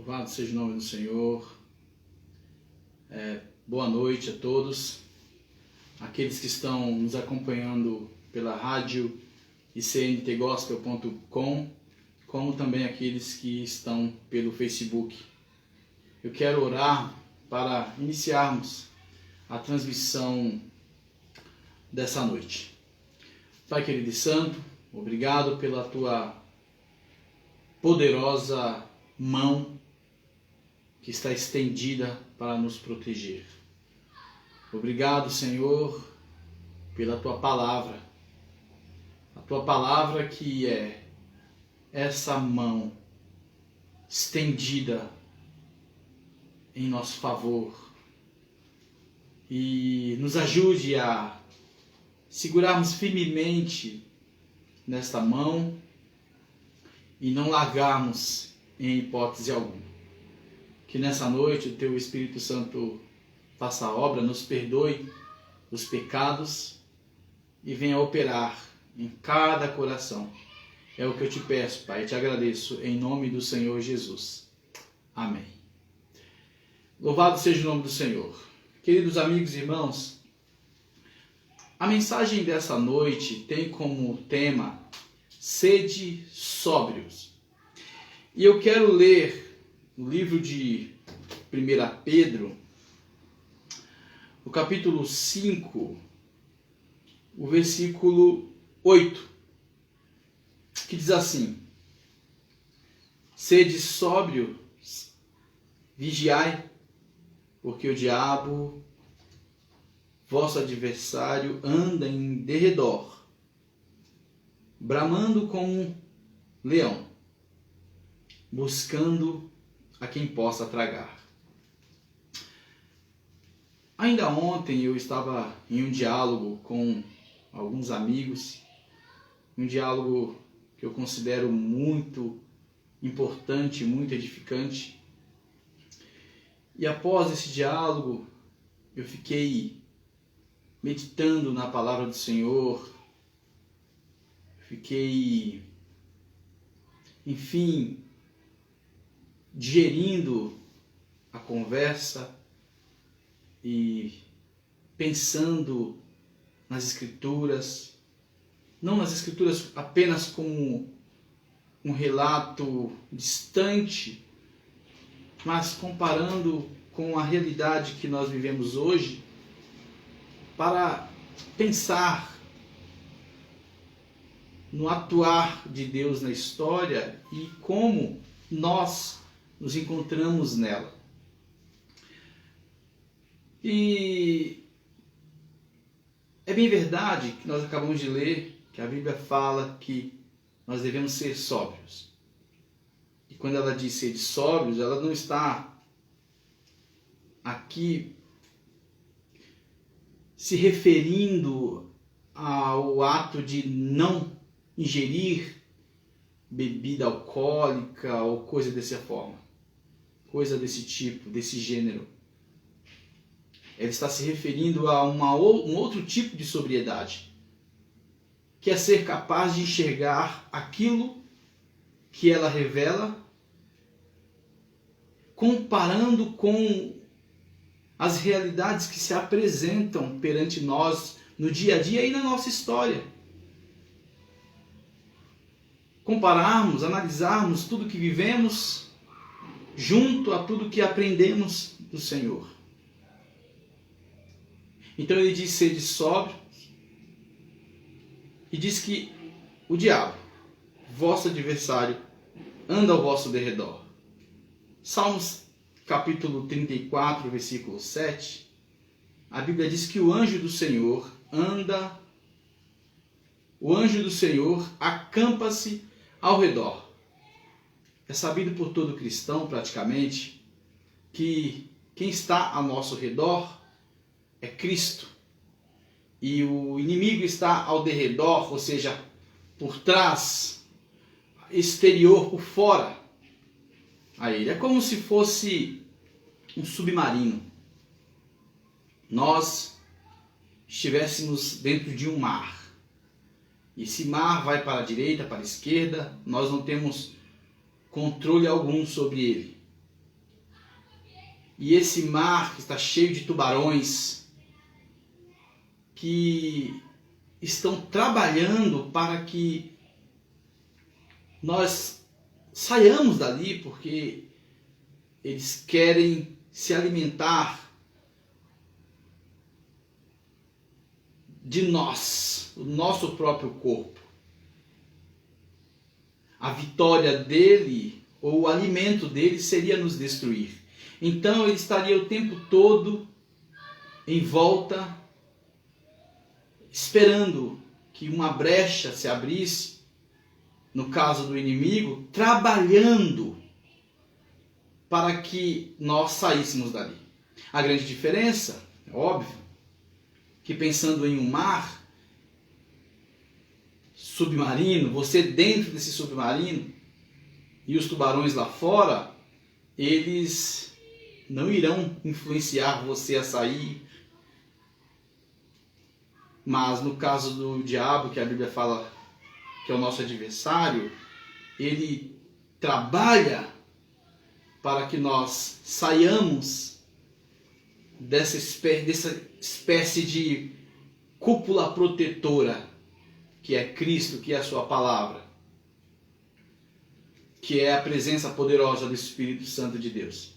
Louvado seja o nome do Senhor. Boa noite a todos, aqueles que estão nos acompanhando pela rádio icntgospel.com, como também aqueles que estão pelo Facebook. Eu quero orar para iniciarmos a transmissão dessa noite. Pai querido e santo, obrigado pela tua poderosa mão que está estendida para nos proteger. Obrigado, Senhor, pela tua palavra. A tua palavra que é essa mão estendida em nosso favor. E nos ajude a segurarmos firmemente nesta mão e não largarmos em hipótese alguma. Que nessa noite o teu Espírito Santo faça a obra, nos perdoe os pecados e venha operar em cada coração. É o que eu te peço, Pai, e te agradeço em nome do Senhor Jesus. Amém. Louvado seja o nome do Senhor. Queridos amigos e irmãos, a mensagem dessa noite tem como tema Sede sóbrios. E eu quero ler no livro de 1 Pedro, no capítulo 5, o versículo 8, que diz assim: Sede sóbrios, vigiai, porque o diabo, vosso adversário, anda em derredor, bramando como um leão, buscando a quem possa tragar. Ainda ontem eu estava em um diálogo com alguns amigos, um diálogo que eu considero muito importante, muito edificante. E após esse diálogo, eu fiquei meditando na palavra do Senhor, fiquei, enfim, digerindo a conversa e pensando nas Escrituras, não nas Escrituras apenas como um relato distante, mas comparando com a realidade que nós vivemos hoje, para pensar no atuar de Deus na história e como nós nos encontramos nela. E é bem verdade que nós acabamos de ler que a Bíblia fala que nós devemos ser sóbrios. E quando ela diz ser sóbrios, ela não está aqui se referindo ao ato de não ingerir bebida alcoólica ou coisa dessa forma, coisa desse tipo, desse gênero. Ele está se referindo a um outro tipo de sobriedade, que é ser capaz de enxergar aquilo que ela revela, comparando com as realidades que se apresentam perante nós no dia a dia e na nossa história. Compararmos, analisarmos tudo que vivemos junto a tudo que aprendemos do Senhor. Então ele diz: sede sóbrios, e diz que o diabo, vosso adversário, anda ao vosso derredor. Salmos capítulo 34, versículo 7, a Bíblia diz que o anjo do Senhor acampa-se ao redor. É sabido por todo cristão, praticamente, que quem está ao nosso redor é Cristo. E o inimigo está ao derredor, ou seja, por trás, exterior, por fora a ele. É como se fosse um submarino. Nós estivéssemos dentro de um mar. E esse mar vai para a direita, para a esquerda, nós não temos controle algum sobre ele. E esse mar que está cheio de tubarões que estão trabalhando para que nós saiamos dali, porque eles querem se alimentar de nós, o nosso próprio corpo. A vitória dele, ou o alimento dele, seria nos destruir. Então ele estaria o tempo todo em volta, esperando que uma brecha se abrisse, no caso do inimigo, trabalhando para que nós saíssemos dali. A grande diferença, é óbvio, que pensando em um mar submarino, você dentro desse submarino e os tubarões lá fora, eles não irão influenciar você a sair. Mas no caso do diabo, que a Bíblia fala que é o nosso adversário, ele trabalha para que nós saiamos dessa espécie de cúpula protetora que é Cristo, que é a sua palavra, que é a presença poderosa do Espírito Santo de Deus.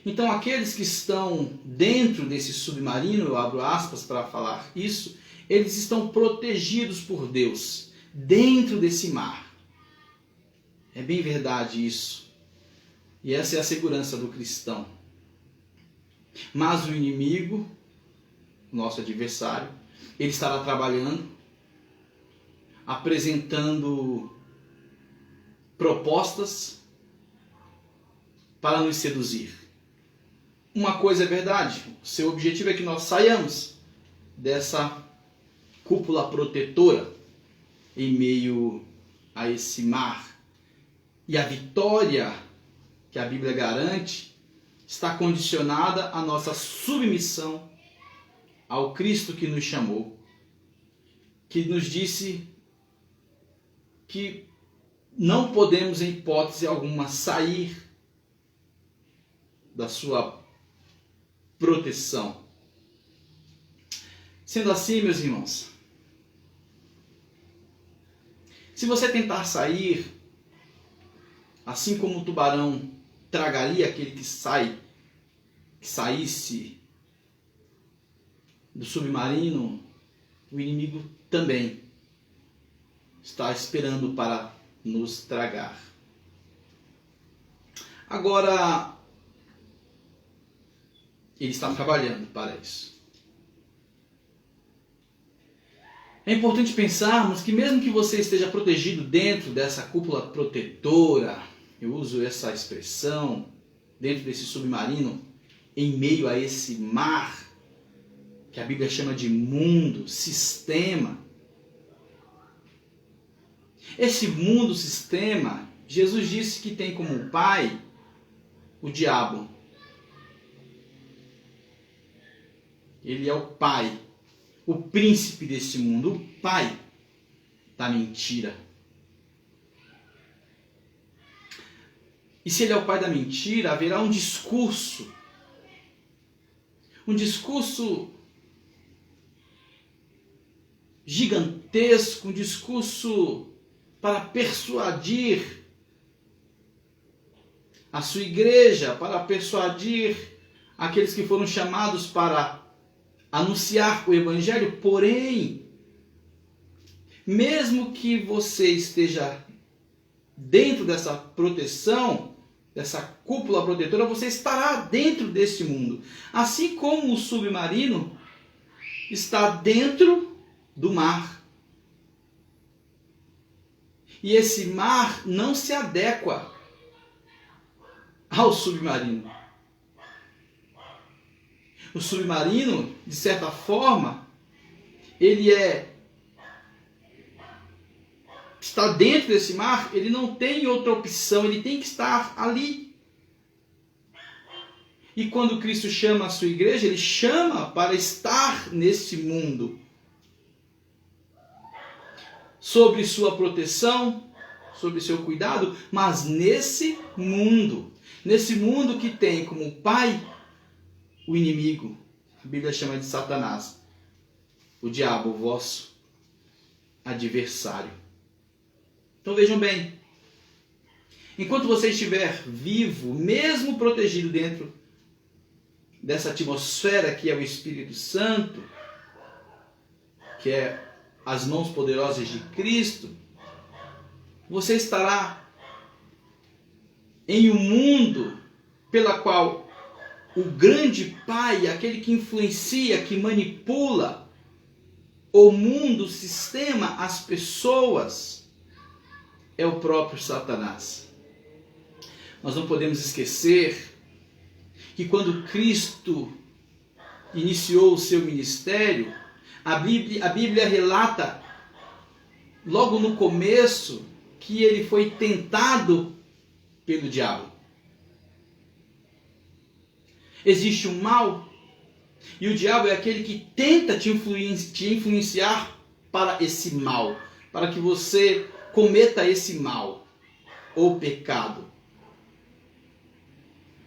Então aqueles que estão dentro desse submarino, eu abro aspas para falar isso, eles estão protegidos por Deus, dentro desse mar. É bem verdade isso. E essa é a segurança do cristão. Mas o inimigo, nosso adversário, ele estará trabalhando, apresentando propostas para nos seduzir. Uma coisa é verdade, seu objetivo é que nós saiamos dessa cúpula protetora em meio a esse mar. E a vitória que a Bíblia garante está condicionada à nossa submissão ao Cristo que nos chamou, que nos disse que não podemos, em hipótese alguma, sair da sua proteção. Sendo assim, meus irmãos, se você tentar sair, assim como o tubarão tragaria aquele que saísse do submarino, o inimigo também está esperando para nos tragar. Agora, ele está trabalhando para isso. É importante pensarmos que mesmo que você esteja protegido dentro dessa cúpula protetora, eu uso essa expressão, dentro desse submarino, em meio a esse mar, que a Bíblia chama de mundo, sistema. Esse mundo, sistema, Jesus disse que tem como pai o diabo. Ele é o pai, o príncipe desse mundo, o pai da mentira. E se ele é o pai da mentira, haverá um discurso gigantesco, um discurso para persuadir a sua igreja, para persuadir aqueles que foram chamados para anunciar o Evangelho. Porém, mesmo que você esteja dentro dessa proteção, dessa cúpula protetora, você estará dentro deste mundo. Assim como o submarino está dentro do mar. E esse mar não se adequa ao submarino. O submarino, de certa forma, ele está dentro desse mar, ele não tem outra opção, ele tem que estar ali. E quando Cristo chama a sua igreja, ele chama para estar nesse mundo, sobre sua proteção, sob seu cuidado, mas nesse mundo que tem como pai o inimigo, a Bíblia chama de Satanás, o diabo, o vosso adversário. Então vejam bem, enquanto você estiver vivo, mesmo protegido dentro dessa atmosfera que é o Espírito Santo, que é as mãos poderosas de Cristo, você estará em um mundo pela qual o grande pai, aquele que influencia, que manipula o mundo, o sistema, as pessoas, é o próprio Satanás. Nós não podemos esquecer que quando Cristo iniciou o seu ministério, a Bíblia relata logo no começo que ele foi tentado pelo diabo. Existe um mal, e o diabo é aquele que tenta te influenciar para esse mal, para que você cometa esse mal ou pecado.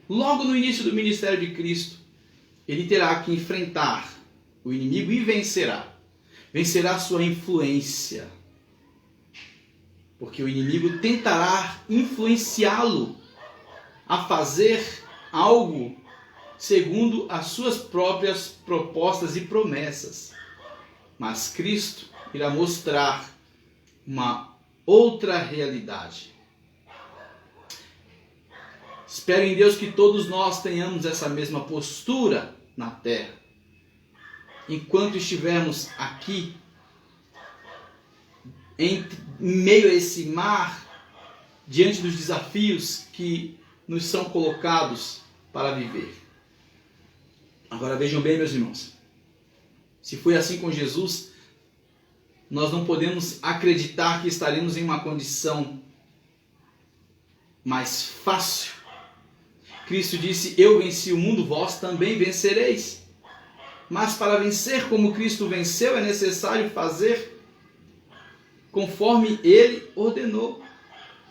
Logo no início do ministério de Cristo, ele terá que enfrentar o inimigo e vencerá. Vencerá sua influência. Porque o inimigo tentará influenciá-lo a fazer algo segundo as suas próprias propostas e promessas. Mas Cristo irá mostrar uma outra realidade. Espero em Deus que todos nós tenhamos essa mesma postura na terra. Enquanto estivermos aqui, em meio a esse mar, diante dos desafios que nos são colocados para viver. Agora vejam bem, meus irmãos, se foi assim com Jesus, nós não podemos acreditar que estaremos em uma condição mais fácil. Cristo disse: eu venci o mundo, vós também vencereis. Mas para vencer como Cristo venceu, é necessário fazer conforme ele ordenou.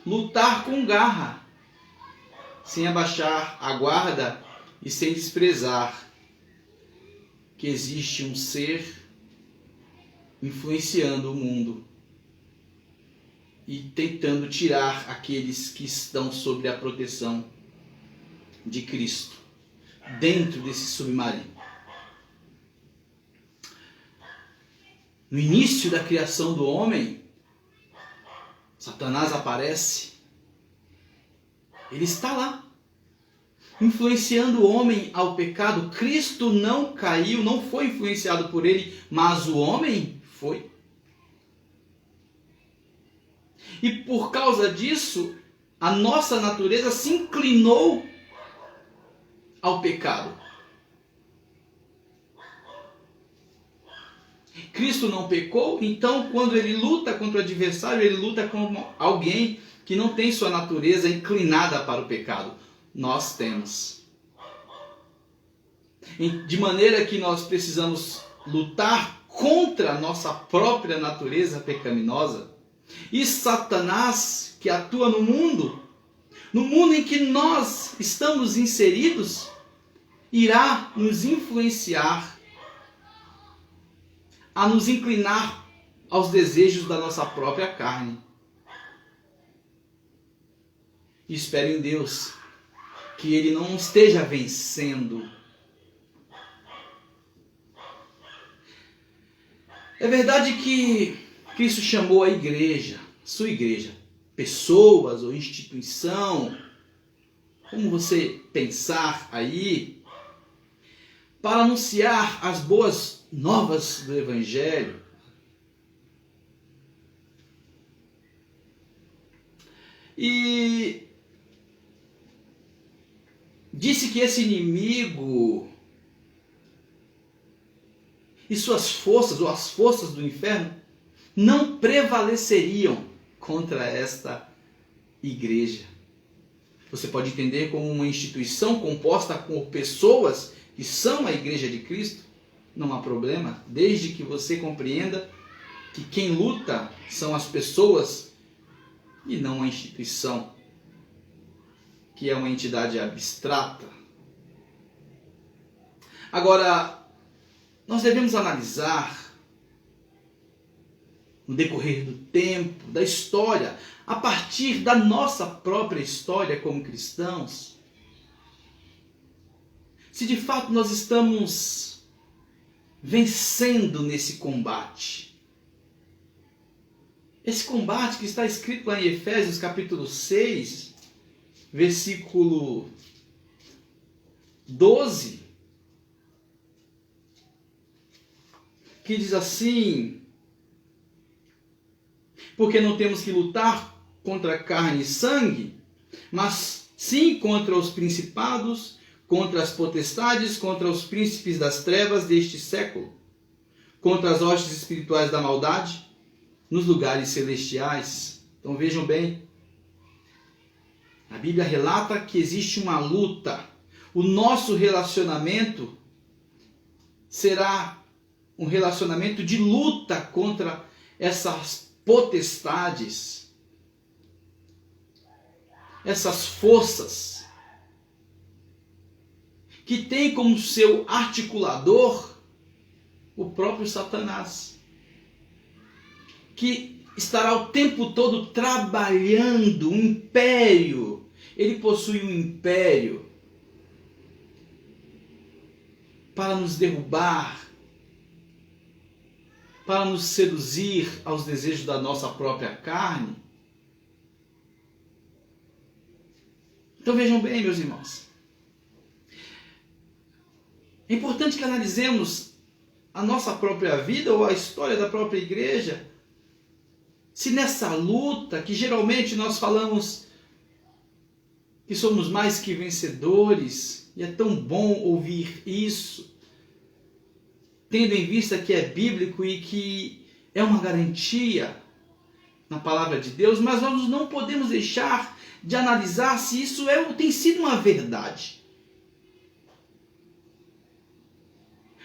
Lutar com garra, sem abaixar a guarda e sem desprezar que existe um ser influenciando o mundo e tentando tirar aqueles que estão sob a proteção de Cristo dentro desse submarino. No início da criação do homem, Satanás aparece. Ele está lá, influenciando o homem ao pecado. Cristo não caiu, não foi influenciado por ele, mas o homem foi. E por causa disso, a nossa natureza se inclinou ao pecado. Cristo não pecou, então quando ele luta contra o adversário, ele luta com alguém que não tem sua natureza inclinada para o pecado. Nós temos. De maneira que nós precisamos lutar contra a nossa própria natureza pecaminosa. E Satanás, que atua no mundo em que nós estamos inseridos, irá nos influenciar a nos inclinar aos desejos da nossa própria carne. E espero em Deus que Ele não esteja vencendo. É verdade que Cristo chamou a igreja, sua igreja, pessoas ou instituição, como você pensar aí, para anunciar as boas novas do Evangelho. E disse que esse inimigo e suas forças, ou as forças do inferno, não prevaleceriam contra esta igreja. Você pode entender como uma instituição composta por pessoas que são a igreja de Cristo, não há problema, desde que você compreenda que quem luta são as pessoas e não uma instituição, que é uma entidade abstrata. Agora, nós devemos analisar no decorrer do tempo, da história, a partir da nossa própria história como cristãos, se de fato nós estamos vencendo nesse combate. Esse combate que está escrito lá em Efésios capítulo 6, versículo 12, que diz assim: porque não temos que lutar contra carne e sangue, mas sim contra os principados, contra as potestades, contra os príncipes das trevas deste século, contra as hostes espirituais da maldade nos lugares celestiais. Então vejam bem, a Bíblia relata que existe uma luta. O nosso relacionamento será um relacionamento de luta contra essas potestades, essas forças que tem como seu articulador o próprio Satanás, que estará o tempo todo trabalhando um império. Ele possui um império para nos derrubar, para nos seduzir aos desejos da nossa própria carne. Então vejam bem, meus irmãos, é importante que analisemos a nossa própria vida ou a história da própria igreja, se nessa luta, que geralmente nós falamos que somos mais que vencedores, e é tão bom ouvir isso, tendo em vista que é bíblico e que é uma garantia na palavra de Deus, mas nós não podemos deixar de analisar se isso tem sido uma verdade.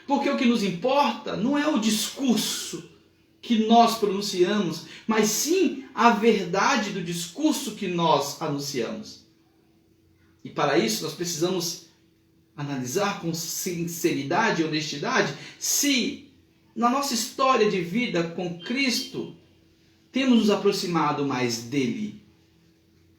Porque o que nos importa não é o discurso que nós pronunciamos, mas sim a verdade do discurso que nós anunciamos. E para isso nós precisamos analisar com sinceridade e honestidade se na nossa história de vida com Cristo temos nos aproximado mais dele.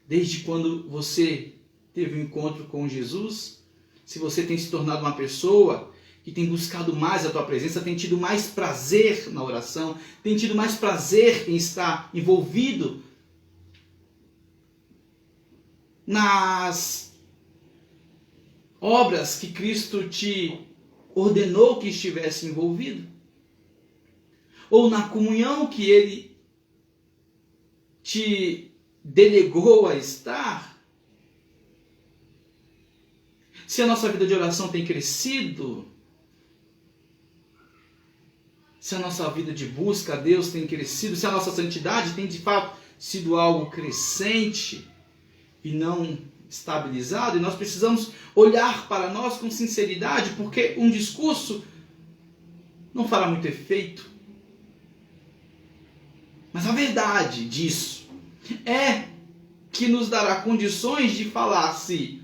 Desde quando você teve um encontro com Jesus, se você tem se tornado uma pessoa que tem buscado mais a tua presença, tem tido mais prazer na oração, tem tido mais prazer em estar envolvido nas obras que Cristo te ordenou que estivesse envolvido, ou na comunhão que Ele te delegou a estar. Se a nossa vida de oração tem crescido, se a nossa vida de busca a Deus tem crescido, se a nossa santidade tem de fato sido algo crescente e não estabilizado, e nós precisamos olhar para nós com sinceridade, porque um discurso não fará muito efeito. Mas a verdade disso é que nos dará condições de falar se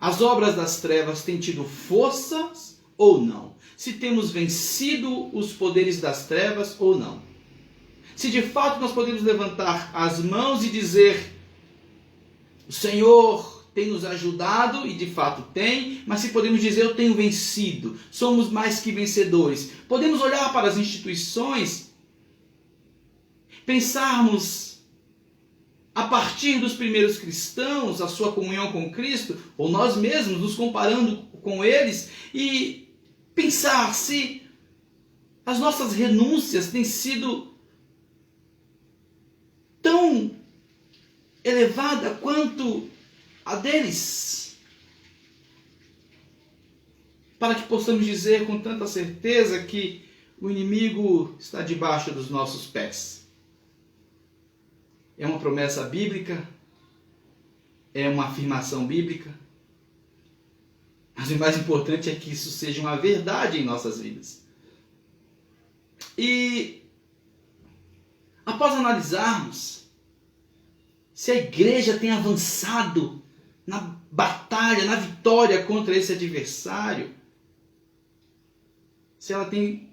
as obras das trevas têm tido forças ou não. Se temos vencido os poderes das trevas ou não. Se de fato nós podemos levantar as mãos e dizer: o Senhor tem nos ajudado, e de fato tem, mas se podemos dizer: eu tenho vencido, somos mais que vencedores. Podemos olhar para as instituições, pensarmos a partir dos primeiros cristãos, a sua comunhão com Cristo, ou nós mesmos nos comparando com eles, e pensar se as nossas renúncias têm sido tão elevada quanto a deles, para que possamos dizer com tanta certeza que o inimigo está debaixo dos nossos pés. É uma promessa bíblica, é uma afirmação bíblica, mas o mais importante é que isso seja uma verdade em nossas vidas. E após analisarmos se a igreja tem avançado na batalha, na vitória contra esse adversário, se ela tem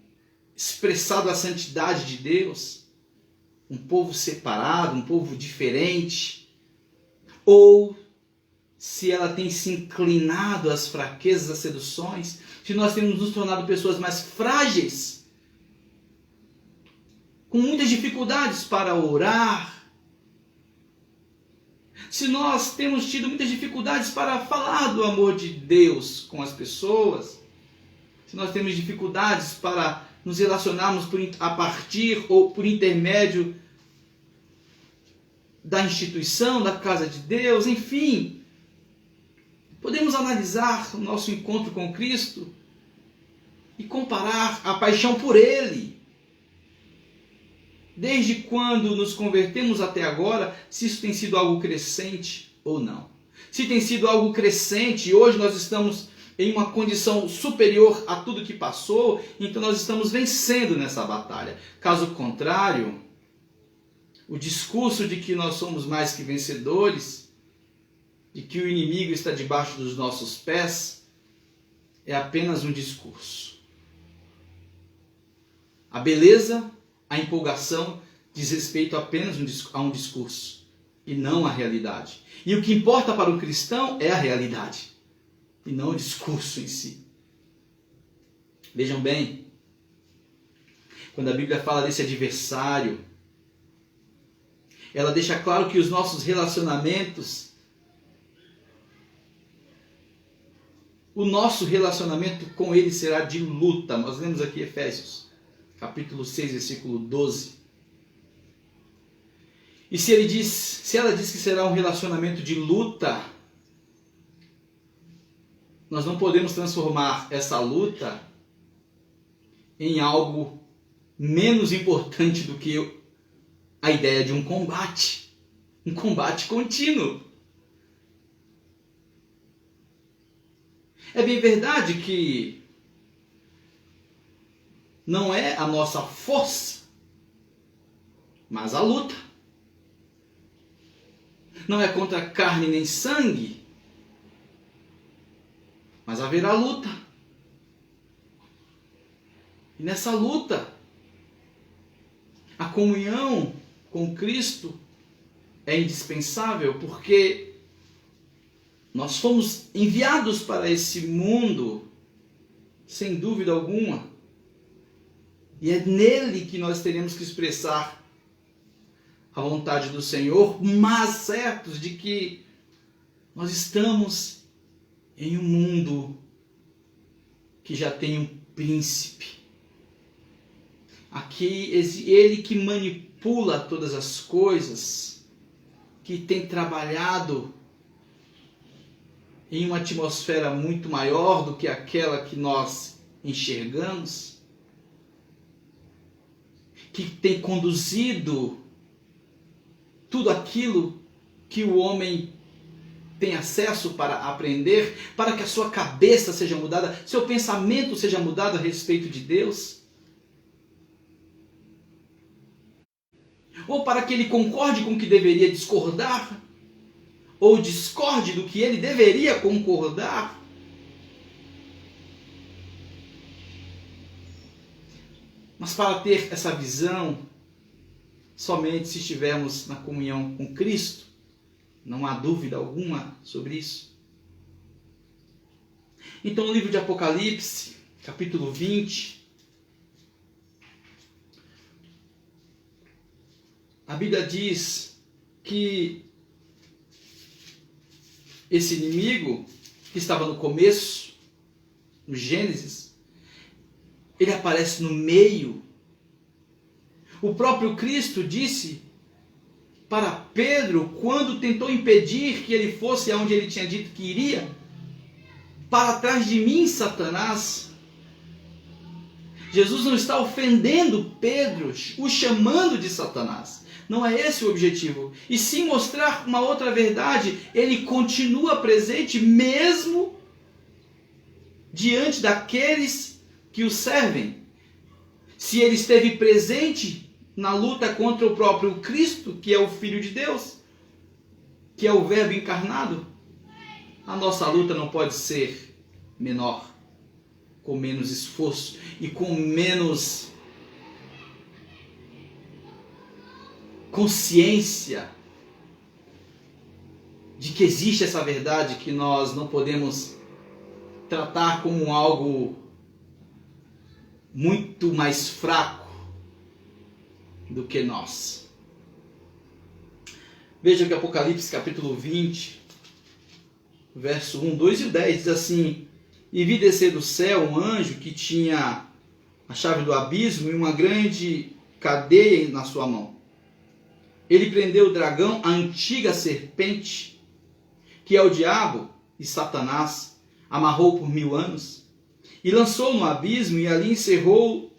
expressado a santidade de Deus, um povo separado, um povo diferente, ou se ela tem se inclinado às fraquezas, às seduções, se nós temos nos tornado pessoas mais frágeis, com muitas dificuldades para orar, se nós temos tido muitas dificuldades para falar do amor de Deus com as pessoas, se nós temos dificuldades para nos relacionarmos a partir ou por intermédio da instituição, da casa de Deus, enfim, podemos analisar o nosso encontro com Cristo e comparar a paixão por Ele, desde quando nos convertemos até agora, se isso tem sido algo crescente ou não. Se tem sido algo crescente e hoje nós estamos em uma condição superior a tudo que passou, então nós estamos vencendo nessa batalha. Caso contrário, o discurso de que nós somos mais que vencedores, de que o inimigo está debaixo dos nossos pés, é apenas um discurso. A beleza, a empolgação diz respeito apenas a um discurso e não à realidade. E o que importa para o cristão é a realidade e não o discurso em si. Vejam bem, quando a Bíblia fala desse adversário, ela deixa claro que os nossos relacionamentos, o nosso relacionamento com ele será de luta. Nós lemos aqui Efésios, capítulo 6, versículo 12. E se ela diz que será um relacionamento de luta, nós não podemos transformar essa luta em algo menos importante do que a ideia de um combate contínuo. É bem verdade que não é a nossa força, mas a luta. Não é contra carne nem sangue, mas haverá luta. E nessa luta, a comunhão com Cristo é indispensável, porque nós fomos enviados para esse mundo, sem dúvida alguma, e é nele que nós teremos que expressar a vontade do Senhor, mas certos de que nós estamos em um mundo que já tem um príncipe. Aqui, ele que manipula todas as coisas, que tem trabalhado em uma atmosfera muito maior do que aquela que nós enxergamos, que tem conduzido tudo aquilo que o homem tem acesso para aprender, para que a sua cabeça seja mudada, seu pensamento seja mudado a respeito de Deus, ou para que ele concorde com o que deveria discordar, ou discorde do que ele deveria concordar. Mas para ter essa visão, somente se estivermos na comunhão com Cristo, não há dúvida alguma sobre isso. Então, no livro de Apocalipse, capítulo 20, a Bíblia diz que esse inimigo, que estava no começo, no Gênesis, ele aparece no meio. O próprio Cristo disse para Pedro, quando tentou impedir que ele fosse aonde ele tinha dito que iria: para trás de mim, Satanás. Jesus não está ofendendo Pedro, o chamando de Satanás. Não é esse o objetivo. E sim mostrar uma outra verdade. Ele continua presente mesmo diante daqueles que o servem. Se ele esteve presente na luta contra o próprio Cristo, que é o Filho de Deus, que é o Verbo encarnado, a nossa luta não pode ser menor, com menos esforço e com menos consciência de que existe essa verdade que nós não podemos tratar como algo muito mais fraco do que nós. Veja que Apocalipse capítulo 20, verso 1, 2 e 10 diz assim: E vi descer do céu um anjo que tinha a chave do abismo e uma grande cadeia na sua mão. Ele prendeu o dragão, a antiga serpente, que é o diabo e Satanás, amarrou por 1000 anos, e lançou no abismo, e ali encerrou,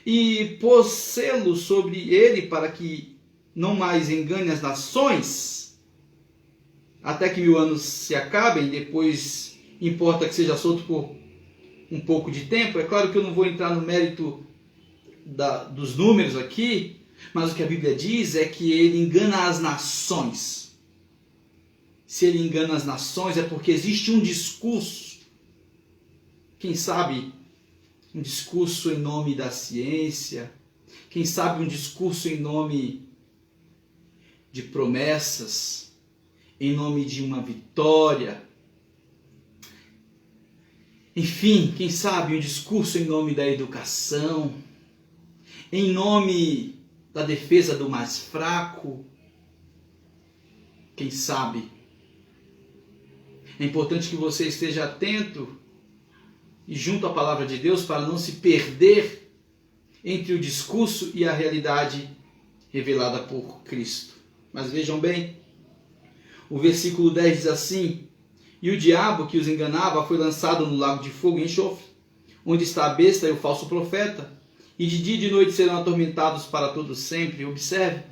e pôs selo sobre ele, para que não mais engane as nações, até que 1000 anos se acabem. Depois importa que seja solto por um pouco de tempo. É claro que eu não vou entrar no mérito dos números aqui, mas o que a Bíblia diz é que ele engana as nações. Se ele engana as nações é porque existe um discurso, quem sabe um discurso em nome da ciência, quem sabe um discurso em nome de promessas, em nome de uma vitória, enfim, quem sabe um discurso em nome da educação, em nome da defesa do mais fraco, quem sabe. É importante que você esteja atento e junto à palavra de Deus para não se perder entre o discurso e a realidade revelada por Cristo. Mas vejam bem, o versículo 10 diz assim: E o diabo que os enganava foi lançado no lago de fogo e enxofre, onde está a besta e o falso profeta, e de dia e de noite serão atormentados para todo sempre. Observe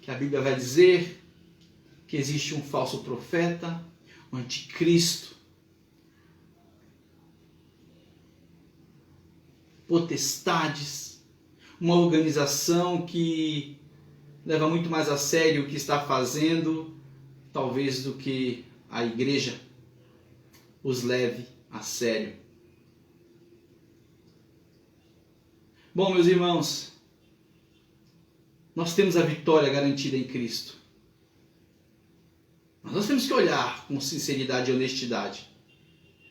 que a Bíblia vai dizer que existe um falso profeta, um anticristo, potestades, uma organização que leva muito mais a sério o que está fazendo, talvez, do que a igreja os leve a sério. Bom, meus irmãos, nós temos a vitória garantida em Cristo. Mas nós temos que olhar com sinceridade e honestidade.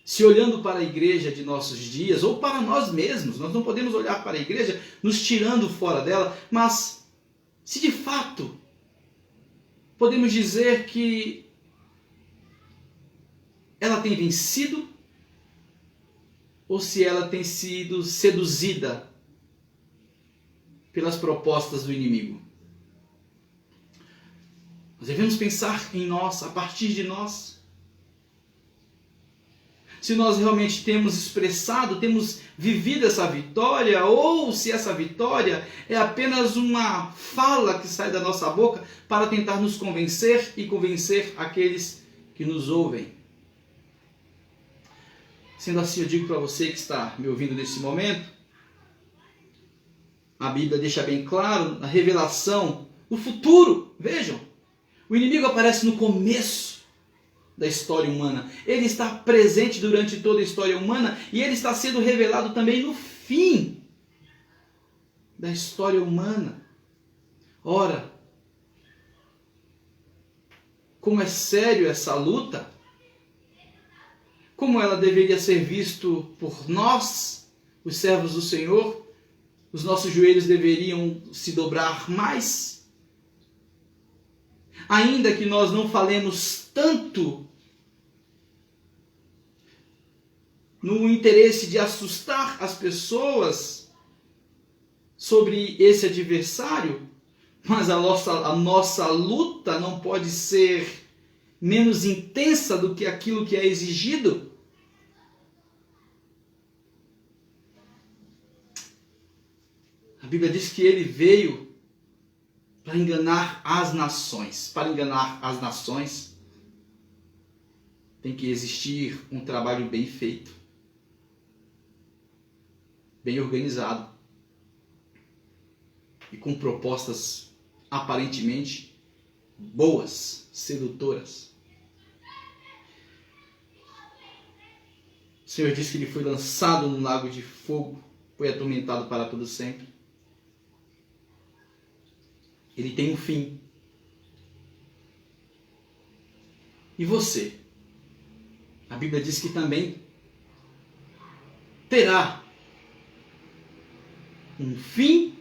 Se olhando para a igreja de nossos dias, ou para nós mesmos, nós não podemos olhar para a igreja nos tirando fora dela, mas se de fato podemos dizer que ela tem vencido, ou se ela tem sido seduzida pelas propostas do inimigo. Nós devemos pensar em nós, a partir de nós. Se nós realmente temos expressado, temos vivido essa vitória, ou se essa vitória é apenas uma fala que sai da nossa boca para tentar nos convencer e convencer aqueles que nos ouvem. Sendo assim, eu digo para você que está me ouvindo nesse momento, a Bíblia deixa bem claro, a revelação, o futuro. Vejam, o inimigo aparece no começo da história humana. Ele está presente durante toda a história humana e ele está sendo revelado também no fim da história humana. Ora, como é sério essa luta, como ela deveria ser visto por nós, os servos do Senhor, os nossos joelhos deveriam se dobrar mais. Ainda que nós não falemos tanto no interesse de assustar as pessoas sobre esse adversário, mas a nossa luta não pode ser menos intensa do que aquilo que é exigido. A Bíblia diz que ele veio para enganar as nações. Para enganar as nações, tem que existir um trabalho bem feito, bem organizado e com propostas aparentemente boas, sedutoras. O Senhor disse que ele foi lançado no lago de fogo, foi atormentado para todo sempre. Ele tem um fim. E você? A Bíblia diz que também terá um fim.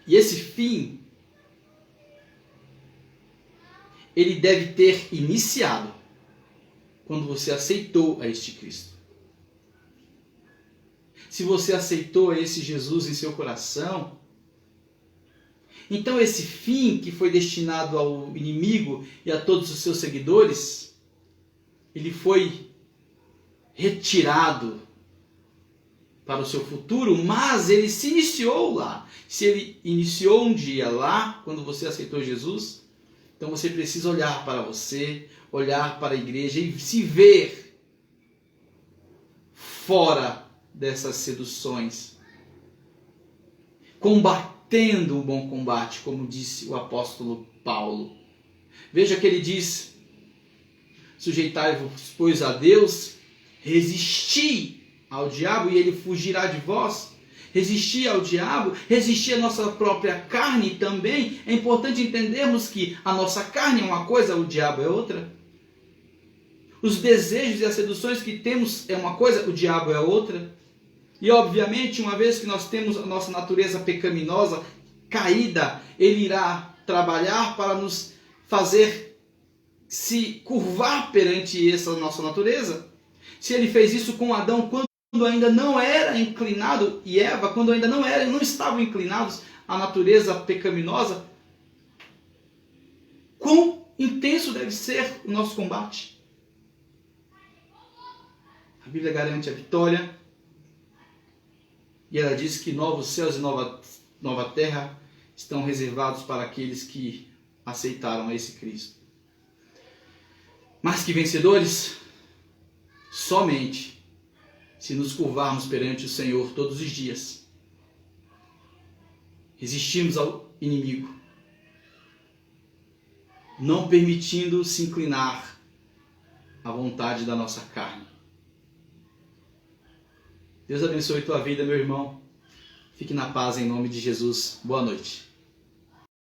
E esse fim, ele deve ter iniciado quando você aceitou a este Cristo. Se você aceitou a esse Jesus em seu coração, então esse fim que foi destinado ao inimigo e a todos os seus seguidores, ele foi retirado para o seu futuro, mas ele se iniciou lá. Se ele iniciou um dia lá, quando você aceitou Jesus, então você precisa olhar para você, olhar para a igreja e se ver fora dessas seduções, combatendo o bom combate, como disse o apóstolo Paulo. Veja que ele diz: sujeitai-vos, pois, a Deus, resisti ao diabo e ele fugirá de vós. Resistir ao diabo, resistir à nossa própria carne também. É importante entendermos que a nossa carne é uma coisa, o diabo é outra. Os desejos e as seduções que temos é uma coisa, o diabo é outra. E obviamente, uma vez que nós temos a nossa natureza pecaminosa, caída, ele irá trabalhar para nos fazer se curvar perante essa nossa natureza. Se ele fez isso com Adão quando ainda não era inclinado, e Eva, quando ainda não estavam inclinados à natureza pecaminosa, quão intenso deve ser o nosso combate? A Bíblia garante a vitória, e ela diz que novos céus e nova terra estão reservados para aqueles que aceitaram esse Cristo. Mas que vencedores? Somente se nos curvarmos perante o Senhor todos os dias, resistirmos ao inimigo, não permitindo se inclinar à vontade da nossa carne. Deus abençoe tua vida, meu irmão. Fique na paz em nome de Jesus. Boa noite.